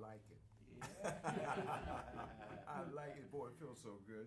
like it. Yeah. I like it. Boy, it feels so good.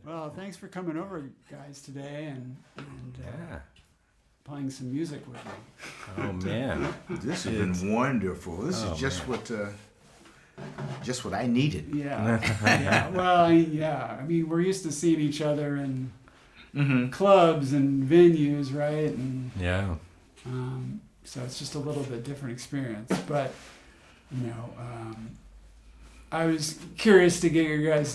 Well, thanks for coming over, guys, today and playing some music with me. Oh man, This has been wonderful. This is just what I needed. Yeah. Yeah. Well, I mean, we're used to seeing each other in clubs and venues, right? And yeah. so it's just a little bit different experience. But I was curious to get your guys'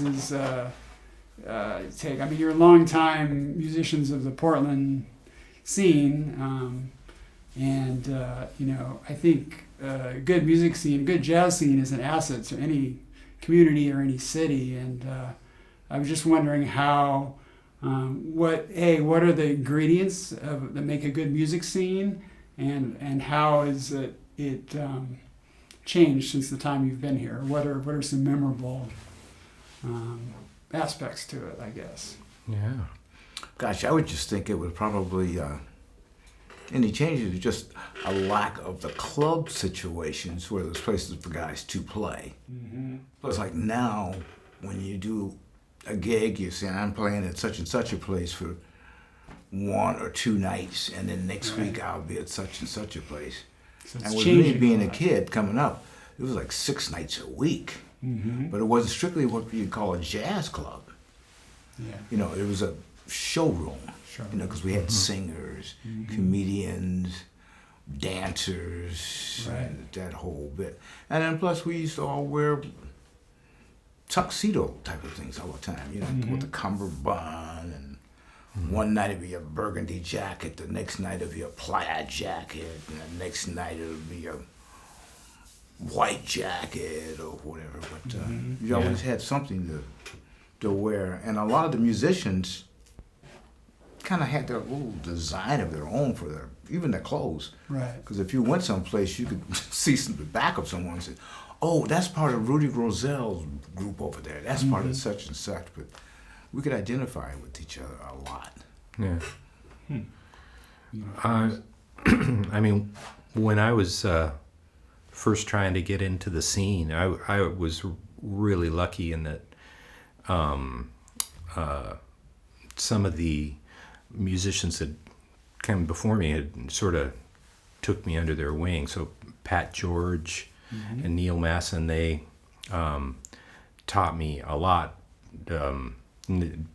take. I mean, you're longtime musicians of the Portland scene, and I think a good music scene, good jazz scene is an asset to any community or any city. And I was just wondering how, what are the ingredients that make a good music scene, and how is it changed since the time you've been here? What are some memorable aspects to it, I guess? Yeah. Gosh, I would just think it would probably, any changes are just a lack of the club situations where there's places for guys to play. Mm-hmm. It's like now, when you do a gig, you say, I'm playing at such and such a place for 1 or 2 nights, and then next week I'll be at such and such a place. So and with me being a kid coming up, it was like 6 nights a week. Mm-hmm. But it wasn't strictly what you'd call a jazz club. Yeah. It was a showroom. Sure. Because we had singers, comedians, dancers, and that whole bit. And then plus we used to all wear tuxedo type of things all the time, with the cummerbund, and one night it'd be a burgundy jacket, the next night it'd be a plaid jacket, and the next night it'd be a white jacket or whatever. But you always had something to wear. And a lot of the musicians kind of had their little design of their own for even their clothes. Right. Because if you went someplace, you could see the back of someone and say, oh, that's part of Rudy Grozel's group over there. That's part of such and such. But we could identify with each other a lot. Yeah. I mean, when I was first trying to get into the scene, I was really lucky in that some of the musicians that came before me had sort of took me under their wing. So Pat George and Neil Masson, they taught me a lot.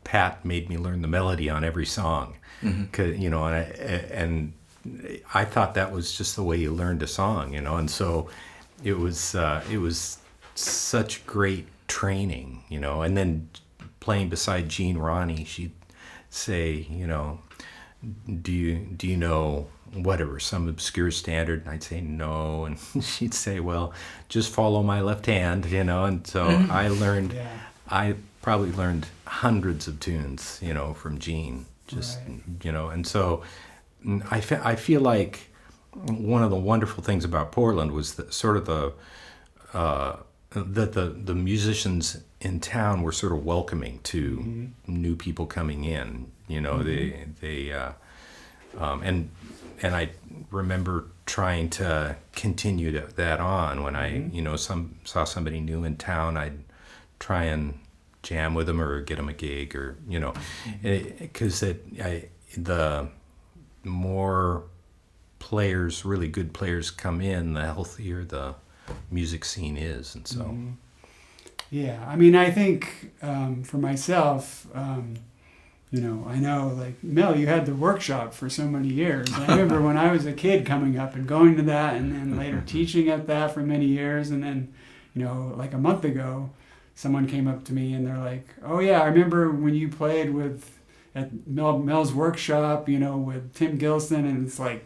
Pat made me learn the melody on every song, and I thought that was just the way you learned a song, and so it was such great training, and then playing beside Jean Ronnie, she'd say, do you know whatever, some obscure standard? And I'd say no, and she'd say, well, just follow my left hand, and so I probably learned hundreds of tunes, from Jean, and so I feel like one of the wonderful things about Portland was that sort of that the musicians in town were sort of welcoming to new people coming in. And I remember trying to continue that on when I saw somebody new in town. I'd try and jam with them or get them a gig, or because the more players, really good players, come in, the healthier the music scene is. And so yeah, I mean, I think for myself, I know, like, Mel, you had the workshop for so many years. I remember when I was a kid coming up and going to that, and then later teaching at that for many years. And then, like a month ago, someone came up to me and they're like, oh yeah, I remember when you played at Mel's workshop, with Tim Gilson. And it's like,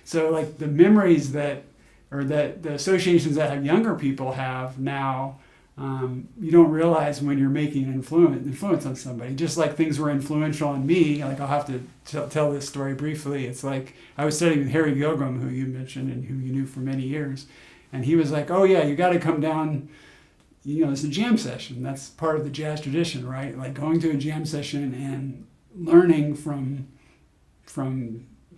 so like the memories that the associations that have younger people have now, you don't realize when you're making an influence on somebody. Just like things were influential on me, like I'll have to tell this story briefly. It's like I was studying with Harry Gilgram, who you mentioned and who you knew for many years, and he was like, oh yeah, you got to come down, it's a jam session. That's part of the jazz tradition, right? Like going to a jam session and learning from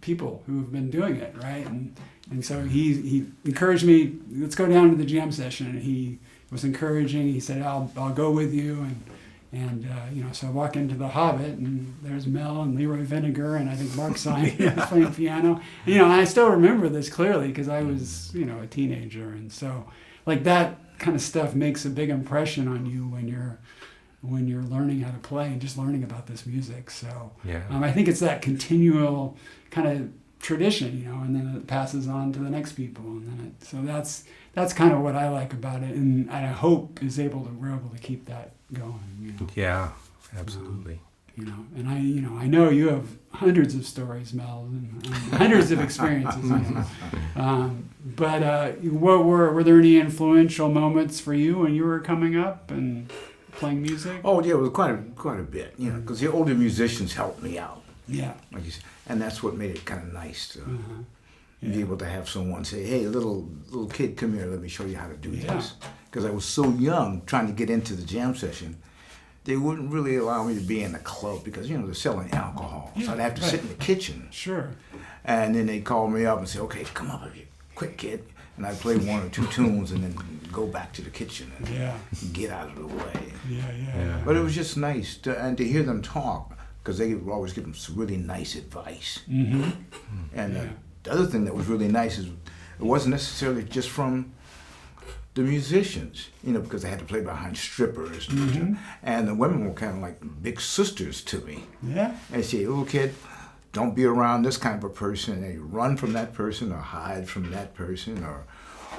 people who have been doing it, right? And so he encouraged me, let's go down to the jam session, and he was encouraging. He said, I'll go with you. And, so I walk into the Hobbit, and there's Mel and Leroy Vinegar, and I think Mark Simon playing piano. And I still remember this clearly because I was, a teenager. And so, like, that kind of stuff makes a big impression on you when you're learning how to play and just learning about this music. So I think it's that continual kind of tradition, and then it passes on to the next people. And then so that's kind of what I like about it. And I hope we're able to keep that going. Yeah, absolutely. And I know you have hundreds of stories, Mel, and hundreds of experiences. But what were there any influential moments for you when you were coming up and playing music? Oh yeah, it was quite a bit, because the older musicians helped me out. Yeah. Like you said, and that's what made it kind of nice to be able to have someone say, "Hey, little kid, come here. Let me show you how to do this." Because I was so young, trying to get into the jam session, they wouldn't really allow me to be in the club because they're selling alcohol. So I'd have to sit in the kitchen. Sure. And then they'd call me up and say, "Okay, come up here, quick, kid." And I'd play one or two tunes and then go back to the kitchen and get out of the way. Yeah. But it was just nice to hear them talk, because they would always give them some really nice advice. Mm-hmm. And the other thing that was really nice is it wasn't necessarily just from the musicians, because they had to play behind strippers. And the women were kind of like big sisters to me. Yeah. And they say, "Little kid, don't be around this kind of a person." And they run from that person or hide from that person or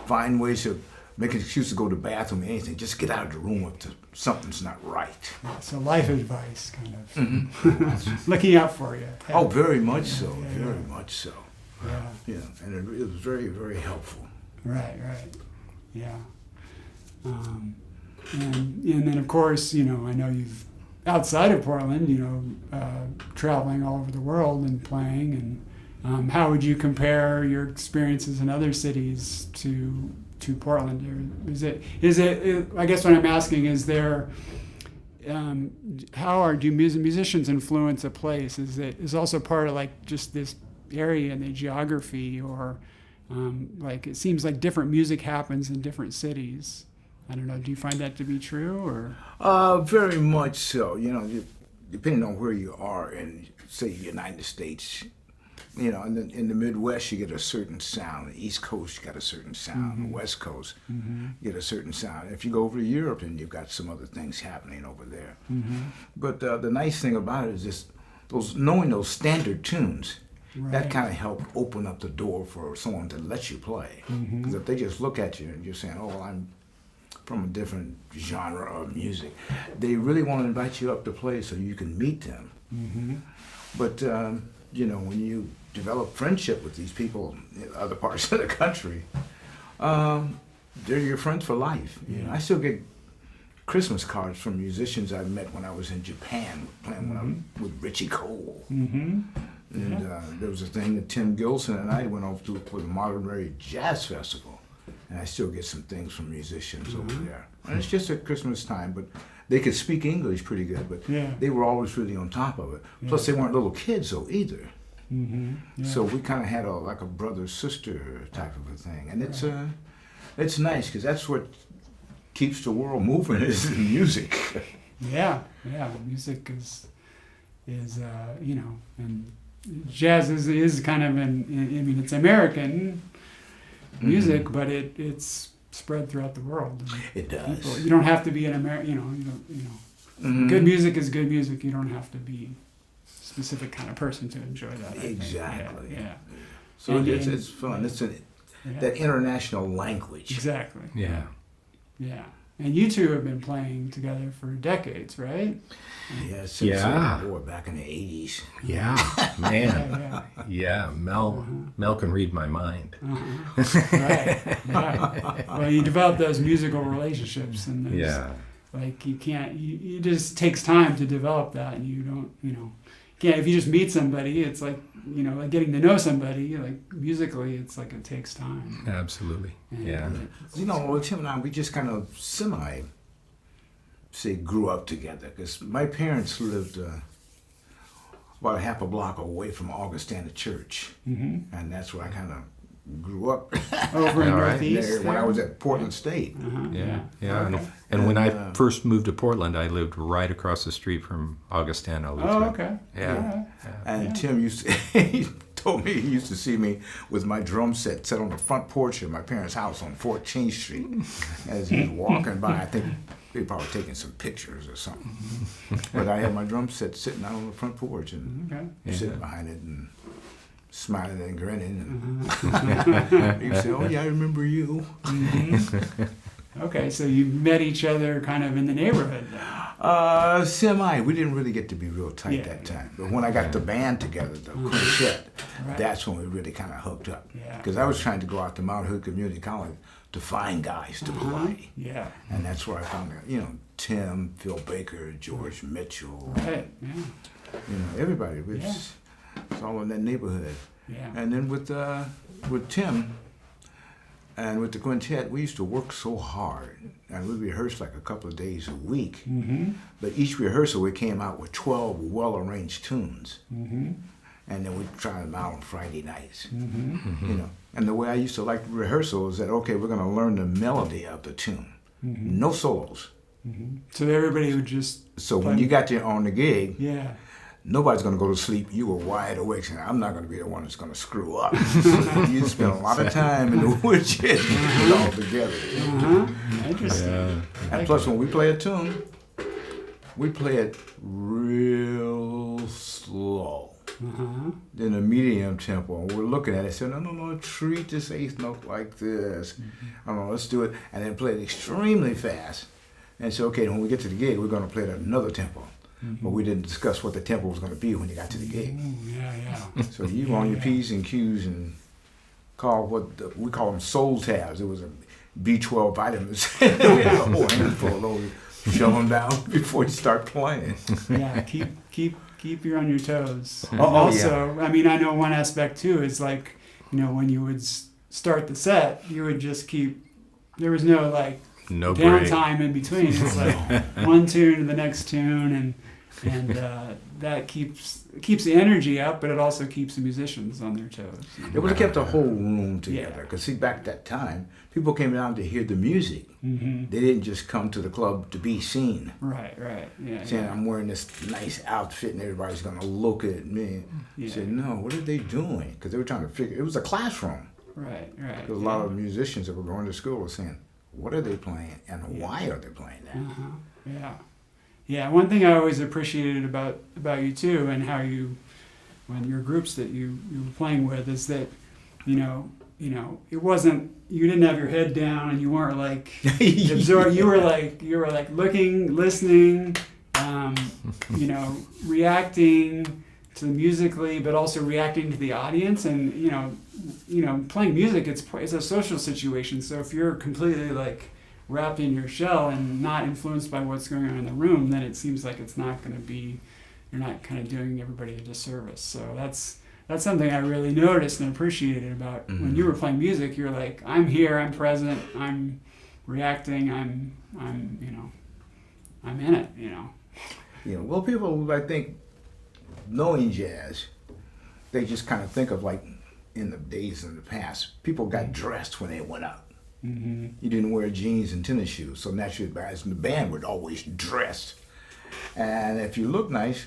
find ways to make an excuse to go to the bathroom or anything. Just get out of the room if something's not right. So life advice, kind of. Looking out for you. Oh, very much so. Very much so. Yeah. And it was very, very helpful. Right. Yeah. And then, of course, I know you've, outside of Portland, traveling all over the world and playing. And how would you compare your experiences in other cities to Portland? Or is it? I guess what I'm asking is there. Do musicians influence a place? Is also part of like just this area and the geography, or like it seems like different music happens in different cities. I don't know. Do you find that to be true, or? Very much so. Depending on where you are in, say, the United States, in the Midwest you get a certain sound. The East Coast you got a certain sound. The West Coast you get a certain sound. If you go over to Europe, then you've got some other things happening over there. But the nice thing about it is just knowing those standard tunes. Right. That kind of helped open up the door for someone to let you play. Because if they just look at you and you're saying, "Oh, well, I'm from a different genre of music," they really want to invite you up to play so you can meet them. But when you develop friendship with these people in other parts of the country, they're your friends for life. I still get Christmas cards from musicians I met when I was in Japan playing with Richie Cole. And there was a thing that Tim Gilson and I went over to for the Monterey Jazz Festival, and I still get some things from musicians over there. And it's just at Christmas time, but they could speak English pretty good, but they were always really on top of it. Plus, they weren't little kids though either. So we kind of had like a brother-sister type of a thing, and it's nice because that's what keeps the world moving is music. Music is and jazz is kind of it's American music, but it's spread throughout the world. It does. You don't have to be an American. Good music is good music. You don't have to be a specific kind of person to enjoy that. Exactly. Yeah. So it's fun. It's that international language. Exactly. Yeah. Yeah. And you two have been playing together for decades, right? Yeah, since back in the 80s. Yeah, man. Yeah. Mel can read my mind. Right. Well, you develop those musical relationships, and like you can't. It just takes time to develop that, and you don't. Can't. If you just meet somebody, it's like like getting to know somebody. Like musically, it's like it takes time. Absolutely. And Tim and I, we just kind of grew up together, because my parents lived about a half a block away from Augustana Church, and that's where I kind of grew up Over in All right. Northeast. there when I there? was at Portland State. Uh-huh. Yeah. Okay. And when And, I first moved to Portland, I lived right across the street from Augustana Lutheran. Oh, okay. Yeah. All right. And Yeah. Tim used to, he told me he used to see me with my drum set on the front porch of my parents' house on 14th Street. As he was walking by, I think they probably taking some pictures or something. But I had my drum set sitting out on the front porch and Okay. sitting behind it and smiling and grinning. Mm-hmm. And he'd say, "Oh yeah, I remember you." Okay, so you met each other kind of in the neighborhood then. Semi. We didn't really get to be real tight Yeah. that time. But when I got the band together, the quintet, Right. that's when we really kind of hooked up. Yeah. Because I was trying to go out to Mount Hood Community College to find guys to play. Yeah. And that's where I found, Tim, Phil Baker, George Mitchell, Right. Yeah. everybody. It's all in that neighborhood. Yeah. And then with Tim and with the quintet, we used to work so hard. And we'd rehearse like a couple of days a week. Mm-hmm. But each rehearsal, we came out with 12 well-arranged tunes. Mm-hmm. And then we'd try them out on Friday nights. Mm-hmm. And the way I used to like rehearsal is that, okay, we're going to learn the melody of the tune. Mm-hmm. No solos. Mm-hmm. So everybody would just. So play. when you got there on the gig, Yeah. nobody's going to go to sleep. You were wide awake saying, I'm not going to be the one that's going to screw up. You spent a lot of time in the woodshed to get it all together. Uh-huh. Interesting. Yeah. And plus, when we play a tune, we play it real slow. Uh-huh. In a medium tempo. And we're looking at it saying, no, treat this eighth note like this. I don't know, let's do it. And then play it extremely fast. And so, okay, when we get to the gig, we're going to play it at another tempo. But we didn't discuss what the tempo was going to be when you got to the gig. Yeah. So you on your P's and Q's and call we call them soul tabs. It was a B12 vitamins. We had a whole handful of those. Shove them down before you start playing. Yeah. Keep you on your toes. Oh, Also, I mean, I know one aspect too is like, when you would start the set, you would just there was no like No break. downtime in between. It's like one tune to the next tune, and that keeps the energy up, but it also keeps the musicians on their toes. It would have kept the whole room together. Yeah. Because see, back that time, people came down to hear the music. Mm-hmm. They didn't just come to the club to be seen. Right. Yeah. Saying I'm wearing this nice outfit and everybody's gonna look at me. Yeah. Said no, what are they doing? Because they were trying to figure. It was a classroom. Right. There was a lot of musicians that were going to school were saying, what are they playing and why are they playing that? Yeah. Yeah. One thing I always appreciated about you too, and how when your groups that you were playing with, is that, it wasn't, you didn't have your head down and you weren't like absorbed. You were like looking, listening, reacting to the musically, but also reacting to the audience. And playing music, it's a social situation. So if you're completely like wrapped in your shell and not influenced by what's going on in the room, then it seems like it's not going to be, you're not kind of doing everybody a disservice. So that's something I really noticed and appreciated about when you were playing music. You're like, I'm here, I'm present, I'm reacting, I'm in it. Well, people, I think, knowing jazz, they just kind of think of like in the days in the past, people got dressed when they went out. Mm-hmm. You didn't wear jeans and tennis shoes, so naturally the guys in the band were always dressed. And if you look nice,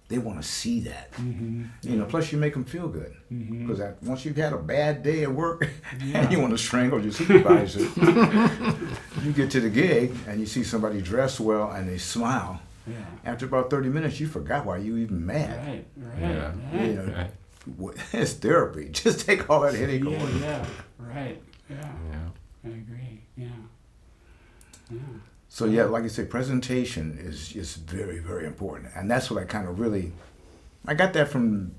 they want to see that. Mm-hmm. Plus you make them feel good. Mm-hmm. Because once you've had a bad day at work and you want to strangle your supervisor, you get to the gig and you see somebody dressed well and they smile. Yeah. After about 30 minutes, you forgot why you even mad. Right. Yeah. It's therapy. Just take all that headache away. Yeah. Right. Yeah. I agree. Yeah. So yeah, like I say, presentation is just very, very important. And that's what I kind of I got that from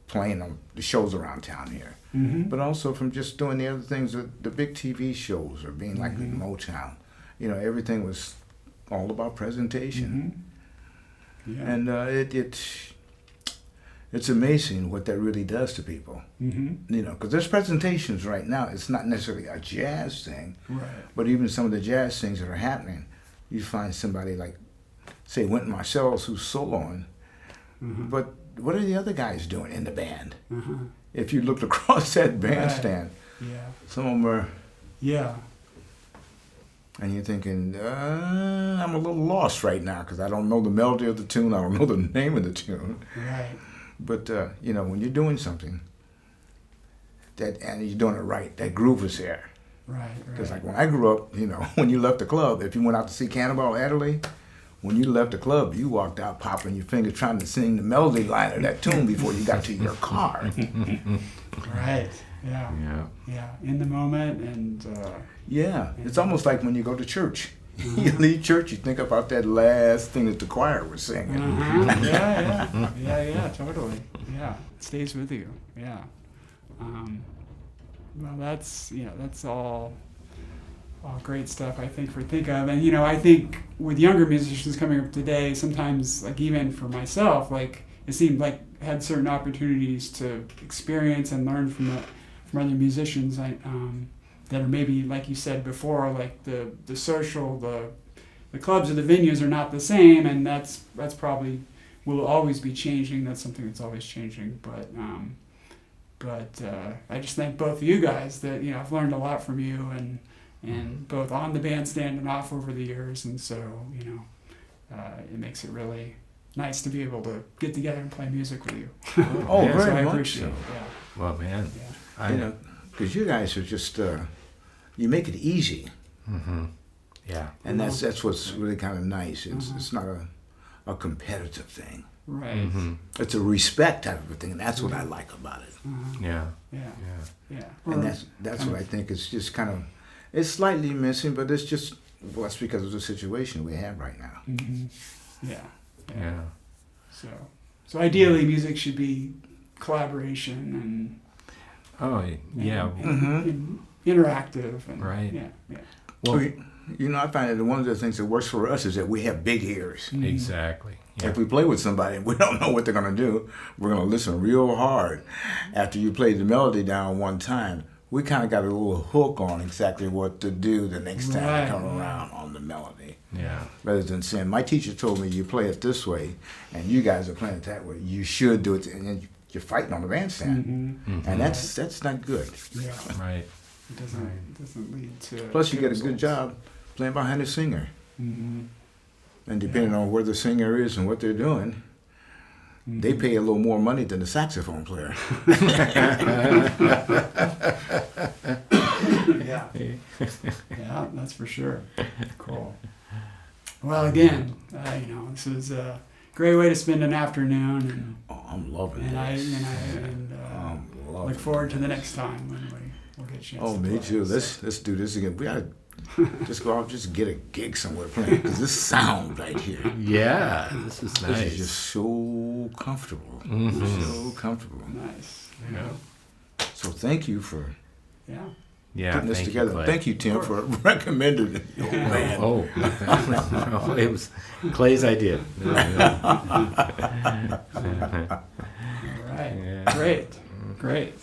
playing on the shows around town here. Mm-hmm. But also from just doing the other things, the big TV shows or being like in Motown. Everything was all about presentation. Mm-hmm. Yeah. And it's amazing what that really does to people. Mm-hmm. Because there's presentations right now. It's not necessarily a jazz thing, Right. but even some of the jazz things that are happening, you find somebody like, say, Wynton Marsalis who's soloing, but what are the other guys doing in the band? if you looked across that bandstand, Yeah. some of them are, Yeah. and you're thinking, I'm a little lost right now because I don't know the melody of the tune. I don't know the name of the tune. Right. But, when you're doing something, and you're doing it right, that groove is there. Right. Because like when I grew up, when you left the club, if you went out to see Cannonball Adderley, when you left the club, you walked out popping your fingers trying to sing the melody line of that tune before you got to your car. Right. Yeah. Yeah. Yeah. In the moment and. Yeah, it's almost like when you go to church. You leave church, you think about that last thing that the choir was singing. Yeah, totally. Yeah, it stays with you. Yeah. Well, that's all great stuff, I think, for think of. And I think with younger musicians coming up today, sometimes like even for myself, like it seemed like I had certain opportunities to experience and learn from other musicians. That are maybe, like you said before, like the social, the clubs or the venues are not the same, and that's probably will always be changing. That's something that's always changing. But I just thank both of you guys that I've learned a lot from you and both on the bandstand and off over the years, and so it makes it really nice to be able to get together and play music with you. Oh, So very I much appreciate so. it. Yeah. Well, man. Yeah. Because you guys are just, you make it easy. Mm-hmm. Yeah. And that's what's really kind of nice. It's not a competitive thing. Right. Mm-hmm. It's a respect type of a thing, and that's what I like about it. Yeah. Yeah. Yeah. Yeah. And that's what I think is just kind of, it's slightly missing, but it's just, well, that's because of the situation we have right now. Mm-hmm. Yeah. Yeah. So ideally, music should be collaboration Oh, yeah. and interactive. And, Right. Yeah. Well, I find that one of the things that works for us is that we have big ears. exactly. Yeah. If we play with somebody and we don't know what they're going to do, we're going to listen real hard. After you play the melody down one time, we kind of got a little hook on exactly what to do the next time Right. we come around on the melody. Yeah. Rather than saying, my teacher told me you play it this way, and you guys are playing it that way. You should do it, and then you're fighting on the bandstand, Mm-hmm. and that's not good. Yeah. Right. It doesn't lead to. Plus, you get a good results. job playing behind the singer, Mm-hmm. and depending on where the singer is and what they're doing, they pay a little more money than the saxophone player. Yeah. Yeah, that's for sure. Cool. Well, again, this is a great way to spend an afternoon, and Oh, I'm loving and this. I'm loving look forward to the this. next time when we'll get a chance. Oh, to me play. too. Let's do this again. We gotta just go out, just get a gig somewhere playing, because this sound right here. Yeah. This is This nice. is just so comfortable. Mhm. So comfortable. Nice. Yeah. So thank you for Yeah. Yeah. putting this thank together. You, Clay. Thank you, Tim, for recommending it. Oh, man. Oh, no, it was Clay's idea. All right. Yeah. Great.